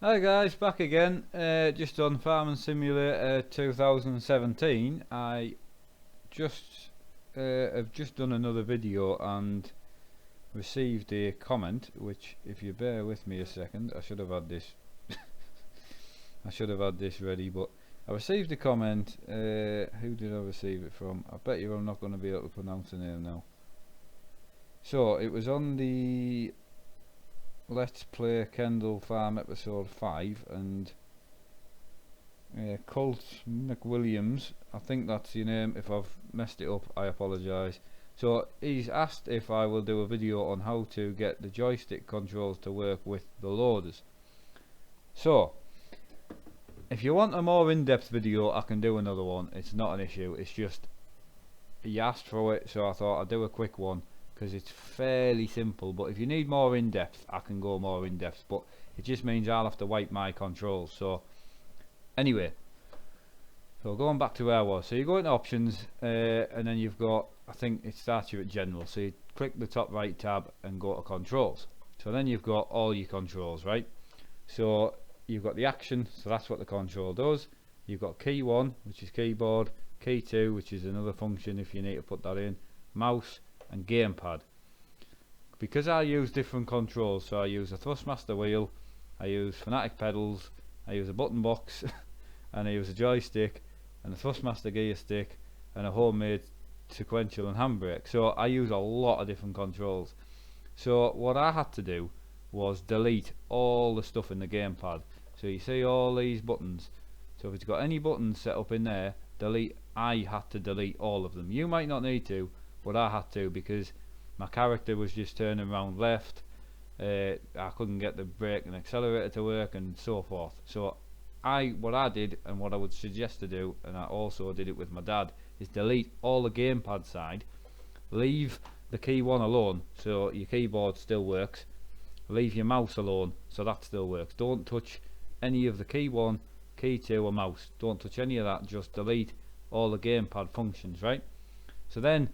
Hi guys, back again. Just on Farming Simulator 2017. I just have just done another video and received a comment. Which, if you bear with me a second, I should have had this. I should have had this ready, but I received a comment. Who did I receive it from? I bet you I'm not going to be able to pronounce the name now. So it was on the Let's Play Kendall Farm episode 5, and Colt McWilliams, I think that's your name. If I've messed it up, I apologise. So he's asked if I will do a video on how to get the joystick controls to work with the loaders. So if you want a more in-depth video, I can do another one. It's not an issue. It's just he asked for it, so I thought I'd do a quick one because it's fairly simple. But if you need more in-depth, I can go more in-depth, but it just means I'll have to wipe my controls. So anyway, so going back to where I was, so you go into options, and then you've got, I think it starts you at general, so you click the top right tab and go to controls. So then you've got all your controls, right? So you've got the action, so that's what the control does. You've got key 1, which is keyboard, key 2, which is another function if you need to put that in, mouse, and gamepad. Because I use different controls, so I use a Thrustmaster wheel, I use Fanatic pedals, I use a button box, and I use a joystick, and a Thrustmaster gear stick, and a homemade sequential and handbrake. So I use a lot of different controls. So what I had to do was delete all the stuff in the gamepad. So you see all these buttons. So if it's got any buttons set up in there, delete. I had to delete all of them. You might not need to, but I had to because my character was just turning around left. I couldn't get the brake and accelerator to work and so forth. So what I did, and what I would suggest to do, and I also did it with my dad, is delete all the gamepad side, leave the key 1 alone, so your keyboard still works, leave your mouse alone, so that still works. Don't touch any of the key 1, key 2 or mouse, don't touch any of that, just delete all the gamepad functions, right? So then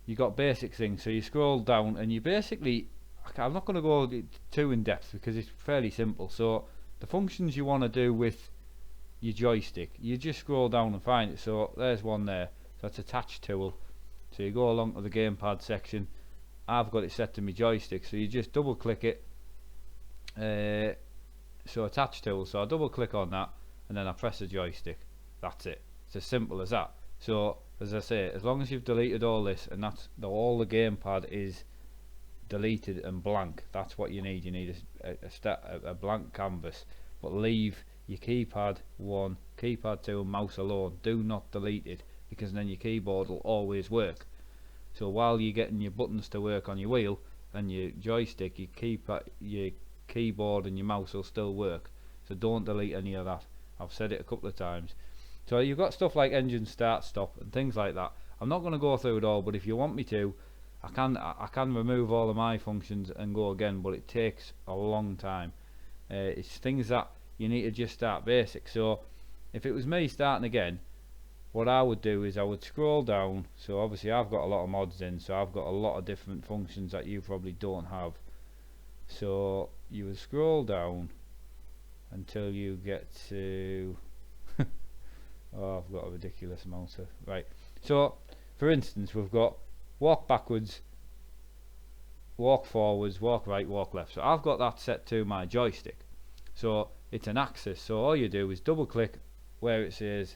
you got basic things, so you scroll down and you basically, I'm not going to go too in depth because it's fairly simple. So the functions you want to do with your joystick, you just scroll down and find it. So there's one there, so that's attach tool. So you go along to the gamepad section. I've got it set to my joystick, so you just double click it. So attach tool, so I double click on that and then I press the joystick. That's it. It's as simple as that. So as I say, as long as you've deleted all this, and that's all the gamepad is deleted and blank, that's what you need. You need a blank canvas, but leave your keypad 1, keypad 2 and mouse alone. Do not delete it, because then your keyboard will always work. So while you're getting your buttons to work on your wheel and your joystick, your keyboard and your mouse will still work. So don't delete any of that. I've said it a couple of times. So you've got stuff like engine start stop and things like that. I'm not going to go through it all, but if you want me to, I can remove all of my functions and go again, but it takes a long time. It's things that you need to just start basic. So if it was me starting again, what I would do is I would scroll down. So obviously I've got a lot of mods in, so I've got a lot of different functions that you probably don't have. So you would scroll down until you get to oh, I've got a ridiculous amount of, right. So for instance, we've got walk backwards, walk forwards, walk right, walk left. So I've got that set to my joystick, so it's an axis. So all you do is double click where it says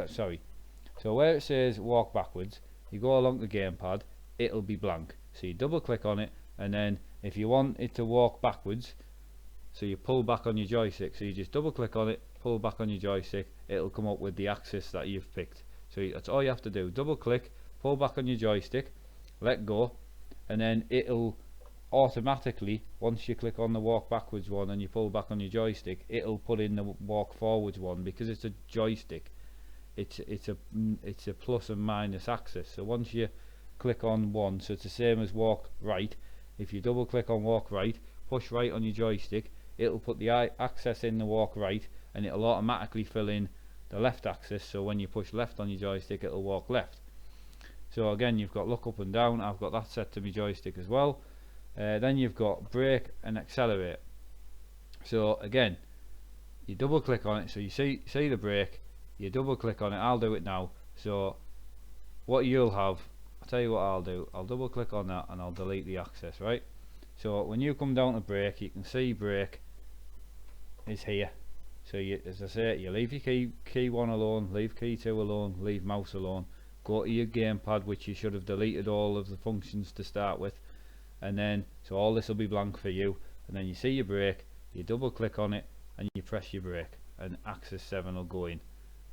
so where it says walk backwards, you go along the gamepad, it'll be blank, so you double click on it, and then if you want it to walk backwards, so you pull back on your joystick, so you just double click on it, pull back on your joystick, it'll come up with the axis that you've picked. So that's all you have to do, double click, pull back on your joystick, let go, and then it'll automatically, once you click on the walk backwards one and you pull back on your joystick, it'll put in the walk forwards one. Because it's a joystick, it's a plus and minus axis. So once you click on one, so it's the same as walk right, if you double click on walk right, push right on your joystick, it'll put the axis in the walk right, and it'll automatically fill in the left axis. So when you push left on your joystick, it'll walk left. So again, you've got look up and down. I've got that set to my joystick as well. Then you've got brake and accelerate. So again, you double click on it, so you see the brake, you double click on it. I'll do it now. So what you'll have, I'll tell you what I'll do, I'll double click on that and I'll delete the access, right? So when you come down to brake, you can see brake is here. So you, as I say, you leave your key 1 alone, leave key 2 alone, leave mouse alone, go to your gamepad, which you should have deleted all of the functions to start with, and then so all this will be blank for you, and then you see your brake, you double click on it and you press your brake and access 7 will go in.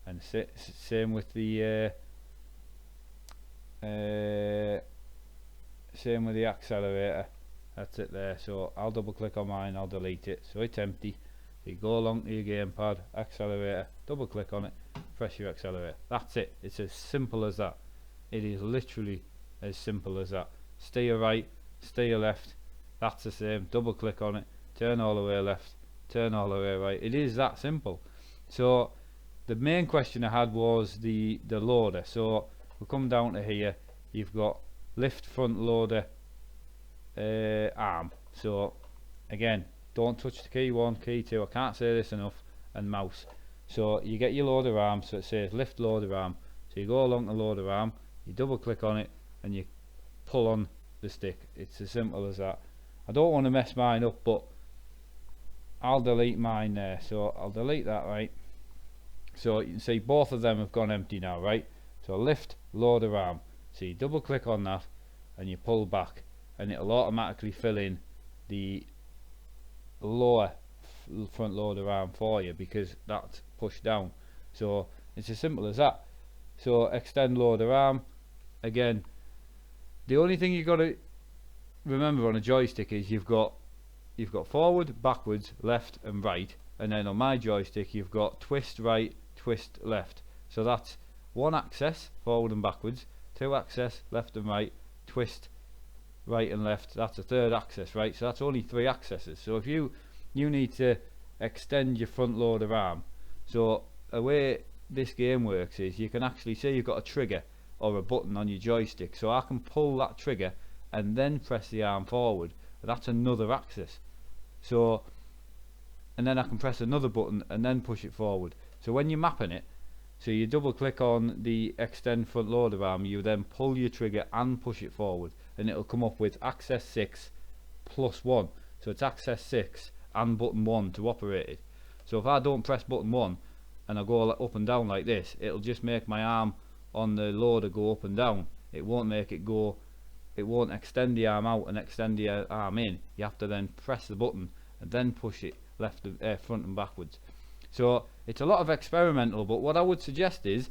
And same with the accelerator. That's it there. So I'll double click on mine, I'll delete it, so it's empty. So you go along to your gamepad, accelerator, double click on it, press your accelerator. That's it. It's as simple as that. It is literally as simple as that. Steer right, steer left, that's the same. Double click on it, turn all the way left, turn all the way right. It is that simple. So the main question I had was the loader. So we come down to here, you've got lift front loader arm. So again, don't touch the key 1, key 2, I can't say this enough, and mouse. So you get your loader arm, so it says lift loader arm. So you go along the loader arm, you double click on it and you pull on the stick. It's as simple as that. I don't want to mess mine up, but I'll delete mine there. So I'll delete that, right? So you can see both of them have gone empty now, right? So lift loader arm, so you double click on that and you pull back and it'll automatically fill in the lower front loader arm for you because that's pushed down. So it's as simple as that. So extend loader arm, again, the only thing you've got to remember on a joystick is you've got forward, backwards, left and right, and then on my joystick you've got twist right, twist left. So that's 1 access forward and backwards, 2 access left and right, twist right and left, that's a 3rd access, right? So that's only 3 accesses. So if you need to extend your front loader arm, so the way this game works is you can actually see you've got a trigger or a button on your joystick, so I can pull that trigger and then press the arm forward. That's another access. So, and then I can press another button and then push it forward. So when you're mapping it, so you double click on the extend front loader arm, you then pull your trigger and push it forward, and it'll come up with access 6 plus 1. So it's access 6 and button 1 to operate it. So if I don't press button 1 and I go up and down like this, it'll just make my arm on the loader go up and down. It won't make it go, it won't extend the arm out and extend the arm in. You have to then press the button and then push it left, front and backwards. So it's a lot of experimental, but what I would suggest is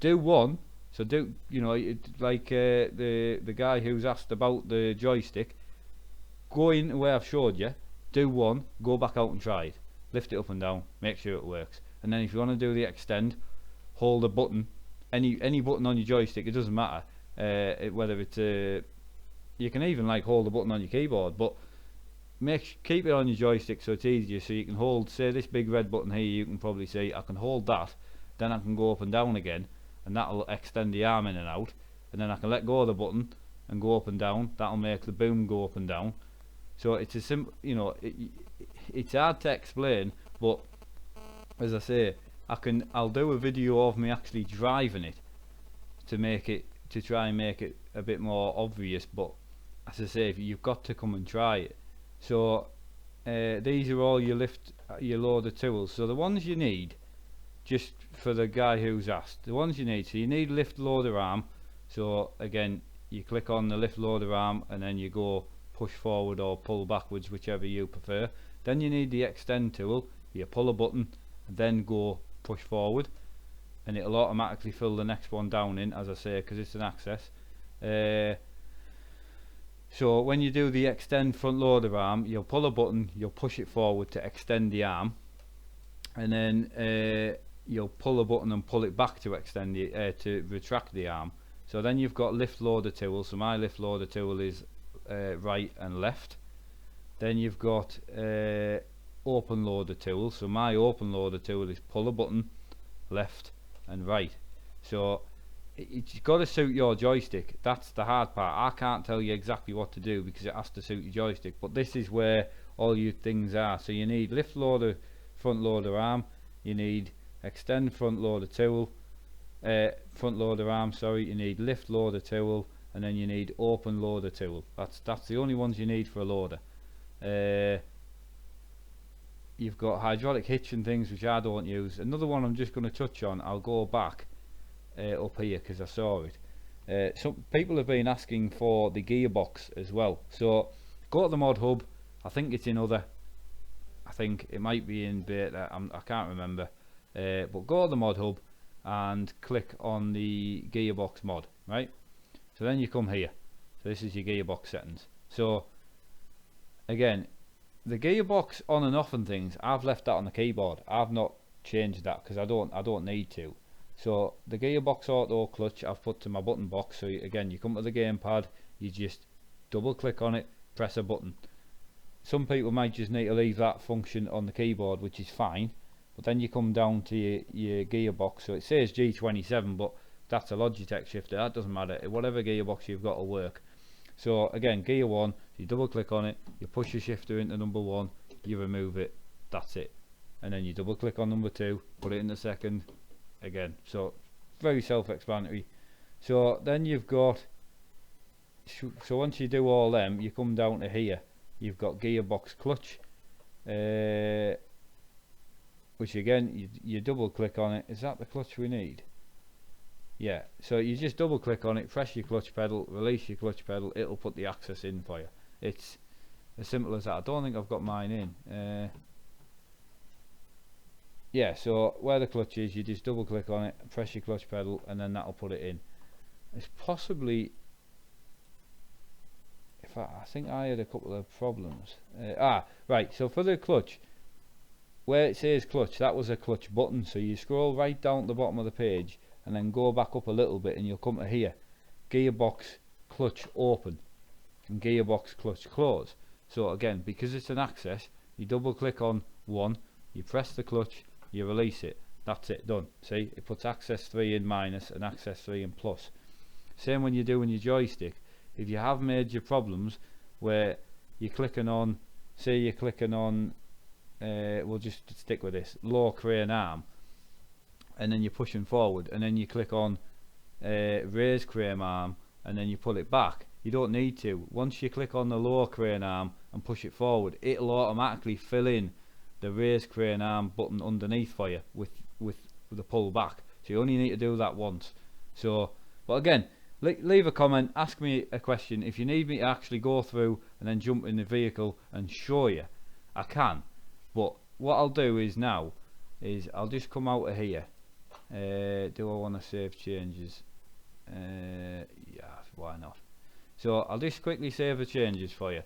do one. So do, you know, like the guy who's asked about the joystick, go in where I've showed you, do one, go back out and try it, lift it up and down, make sure it works, and then if you want to do the extend, hold a button, any button on your joystick, it doesn't matter, whether it's you can even like hold a button on your keyboard, but keep it on your joystick so it's easier, so you can hold, say this big red button here, you can probably see I can hold that, then I can go up and down again, and that'll extend the arm in and out, and then I can let go of the button and go up and down. That'll make the boom go up and down. So it's a simple, you know, it's hard to explain, but as I say, I'll do a video of me actually driving it to try and make it a bit more obvious, but as I say, you've got to come and try it. So these are all your loader tools. So the ones you need, just for the guy who's asked, the ones you need, so you need lift loader arm. So again, you click on the lift loader arm and then you go push forward or pull backwards, whichever you prefer. Then you need the extend tool. You pull a button and then go push forward, and it'll automatically fill the next one down in, as I say, because it's an access. So when you do the extend front loader arm, you'll pull a button, you'll push it forward to extend the arm, and then you'll pull a button and pull it back to extend to retract the arm. So then you've got lift loader tool. So my lift loader tool is right and left. Then you've got open loader tool. So my open loader tool is pull a button, left and right. So it's got to suit your joystick. That's the hard part. I can't tell you exactly what to do because it has to suit your joystick, but this is where all your things are. So you need lift loader, front loader arm, you need extend front loader tool, front loader arm, sorry, you need lift loader tool, and then you need open loader tool. That's the only ones you need for a loader. You've got hydraulic hitch and things which I don't use. Another one I'm just going to touch on, I'll go back up here because I saw it. Some people have been asking for the gearbox as well, so go to the mod hub. I think it's in other, I think it might be in beta, I can't remember, but go to the mod hub and click on the gearbox mod, right? So then you come here, so this is your gearbox settings. So again, the gearbox on and off and things, I've left that on the keyboard. I've not changed that because I don't need to. So the gearbox auto clutch I've put to my button box. So again, you come to the gamepad, you just double click on it, press a button. Some people might just need to leave that function on the keyboard, which is fine, but then you come down to your gearbox. So it says G27, but that's a Logitech shifter, that doesn't matter, whatever gearbox you've got will work. So again, gear 1, you double click on it, you push your shifter into number 1, you remove it, that's it. And then you double click on number 2, put it in the second, again. So very self-explanatory. So then you've got, so once you do all them, you come down to here, you've got gearbox clutch, which again, you double click on it. Is that the clutch we need? Yeah, so you just double click on it, press your clutch pedal, release your clutch pedal, it'll put the access in for you. It's as simple as that. I don't think I've got mine in. Yeah, so where the clutch is, you just double click on it, press your clutch pedal, and then that'll put it in. It's possibly, if I think I had a couple of problems. Right, so for the clutch, where it says clutch, that was a clutch button, so you scroll right down to the bottom of the page and then go back up a little bit and you'll come to here, gearbox clutch open and gearbox clutch close. So again, because it's an access, you double click on one, you press the clutch, you release it, that's it, done. See, it puts access 3 in minus and access 3 in plus. Same when you're doing your joystick. If you have major problems where you're clicking on, say you're clicking on, we'll just stick with this, low crane arm, and then you're pushing forward, and then you click on raise crane arm, and then you pull it back. You don't need to. Once you click on the lower crane arm and push it forward, it'll automatically fill in the raise crane arm button underneath for you with the pull back. So you only need to do that once. So, but again, leave a comment, ask me a question. If you need me to actually go through and then jump in the vehicle and show you, I can. But what I'll do is now is I'll just come out of here. Do I want to save changes? Yeah, why not? So I'll just quickly save the changes for you.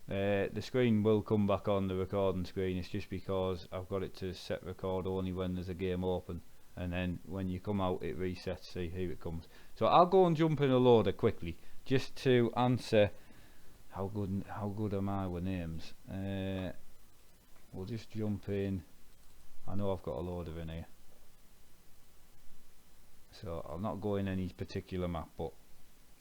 The screen will come back on, the recording screen. It's just because I've got it to set record only when there's a game open, and then when you come out it resets. See, here it comes. So I'll go and jump in a loader quickly just to answer how good am I with names. We'll just jump in. I know I've got a loader in here, so I'll not go in any particular map, but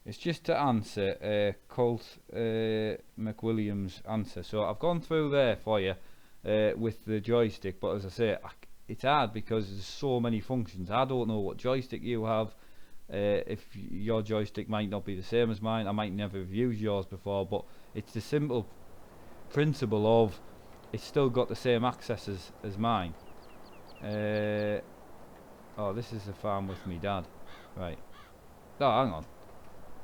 it's just to answer Colt McWilliams' answer. So I've gone through there for you with the joystick, but as I say, it's hard because there's so many functions. I don't know what joystick you have. If your joystick might not be the same as mine, I might never have used yours before, but it's the simple principle of it's still got the same accesses as mine. Oh, this is the farm with me dad, right? Oh, hang on,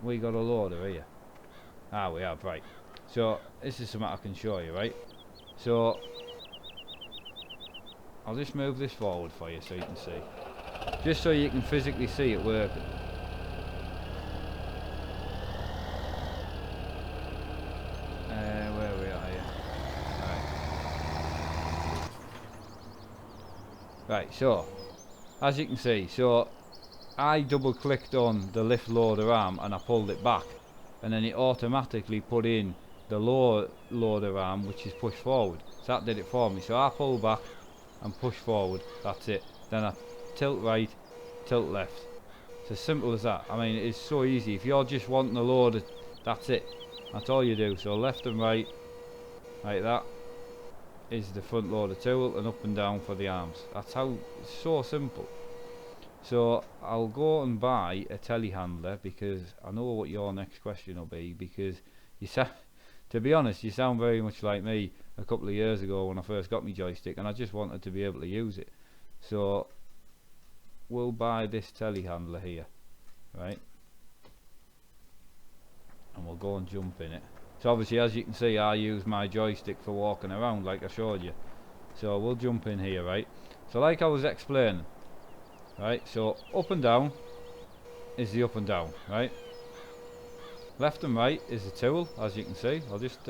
we got a loader here. Ah, we have, right. So this is something I can show you, right? So I'll just move this forward for you so you can see, just so you can physically see it working. Where we are here. Right, so as you can see, so I double clicked on the lift loader arm and I pulled it back, and then it automatically put in the lower loader arm, which is push forward. So that did it for me. So I pull back and push forward, that's it. Then I tilt right, tilt left. It's as simple as that. I mean, it's so easy. If you're just wanting a loader, that's it, that's all you do. So left and right, like that is the front loader tool, and up and down for the arms. That's how, it's so simple. So I'll go and buy a telehandler, because I know what your next question will be, because you to be honest, you sound very much like me a couple of years ago when I first got my joystick, and I just wanted to be able to use it. So we'll buy this telehandler here, right, and we'll go and jump in it. So obviously, as you can see, I use my joystick for walking around like I showed you. So we'll jump in here, right. So like I was explaining, right, so up and down is the up and down, right. Left and right is the tool, as you can see. I'll just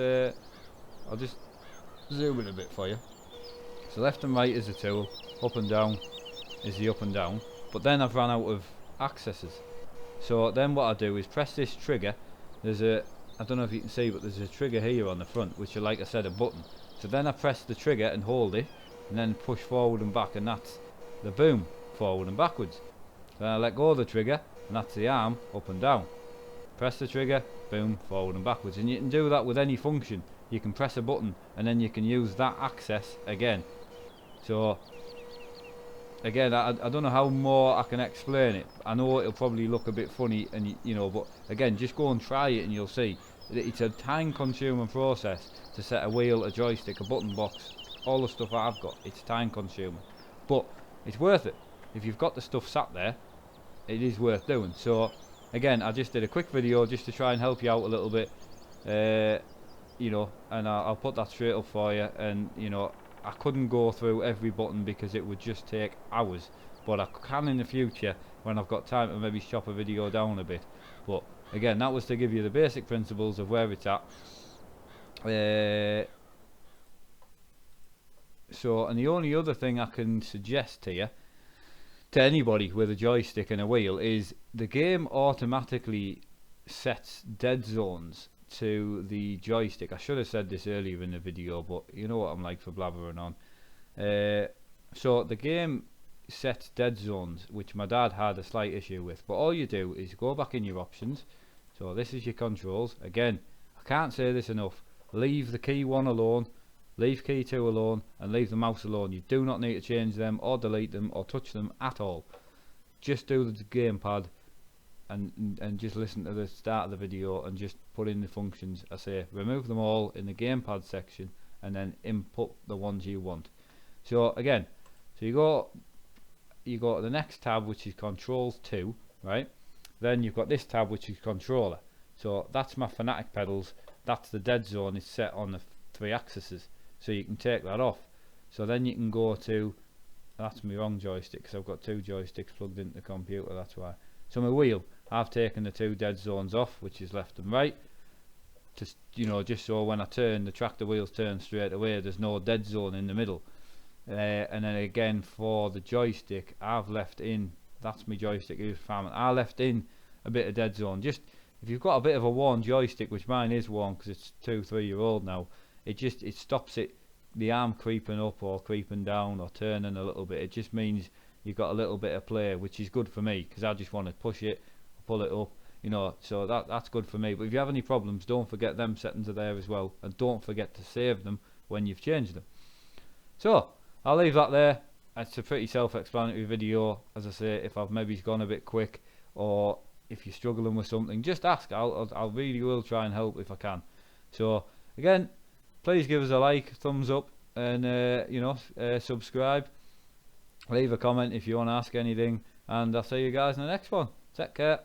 zoom in a bit for you. So left and right is the tool, up and down is the up and down. But then I've run out of accesses. So then what I do is press this trigger. There's a, I don't know if you can see, but there's a trigger here on the front, which is, like I said, a button. So then I press the trigger and hold it, and then push forward and back, and that's the boom, forward and backwards. Then I let go of the trigger, and that's the arm, up and down. Press the trigger, boom, forward and backwards. And you can do that with any function. You can press a button and then you can use that access again. So again, I don't know how more I can explain it. I know it'll probably look a bit funny, and you know, but again, just go and try it and you'll see that it's a time consuming process to set a wheel, a joystick, a button box, all the stuff I've got. It's time consuming, but it's worth it. If you've got the stuff sat there, it is worth doing. So again, I just did a quick video just to try and help you out a little bit, you know, and I'll put that straight up for you. And you know, I couldn't go through every button because it would just take hours, but I can in the future when I've got time to maybe chop a video down a bit. But again, that was to give you the basic principles of where it's at. So, and the only other thing I can suggest to you, to anybody with a joystick and a wheel, is the game automatically sets dead zones to the joystick. I should have said this earlier in the video, but you know what I'm like for blabbering on. So the game sets dead zones, which my dad had a slight issue with, but all you do is go back in your options. So this is your controls. Again, I can't say this enough, leave the key 1 alone, leave key 2 alone, and leave the mouse alone. You do not need to change them or delete them or touch them at all. Just do the gamepad and just listen to the start of the video and just put in the functions. I say remove them all in the gamepad section and then input the ones you want. So again, so you go to the next tab, which is controls 2, right. Then you've got this tab, which is controller. So that's my Fanatic pedals. That's the dead zone is set on the 3 axes, so you can take that off. So then you can go to, that's my wrong joystick because I've got 2 joysticks plugged into the computer, that's why. So my wheel, I've taken the 2 dead zones off, which is left and right, just, you know, just so when I turn, the tractor wheels turn straight away, there's no dead zone in the middle. And then again for the joystick, I've left in, that's my joystick who's farming, I left in a bit of dead zone. Just if you've got a bit of a worn joystick, which mine is worn because it's 2-3 year old now, it stops it, the arm creeping up or creeping down or turning a little bit. It just means you've got a little bit of play, which is good for me because I just want to push it, pull it up, you know, so that's good for me. But if you have any problems, don't forget them settings are there as well, and don't forget to save them when you've changed them. So I'll leave that there. It's a pretty self-explanatory video. As I say, if I've maybe gone a bit quick or if you're struggling with something, just ask. I'll really will try and help if I can. So again, please give us a like, thumbs up, and you know, subscribe. Leave a comment if you want to ask anything, and I'll see you guys in the next one. Take care.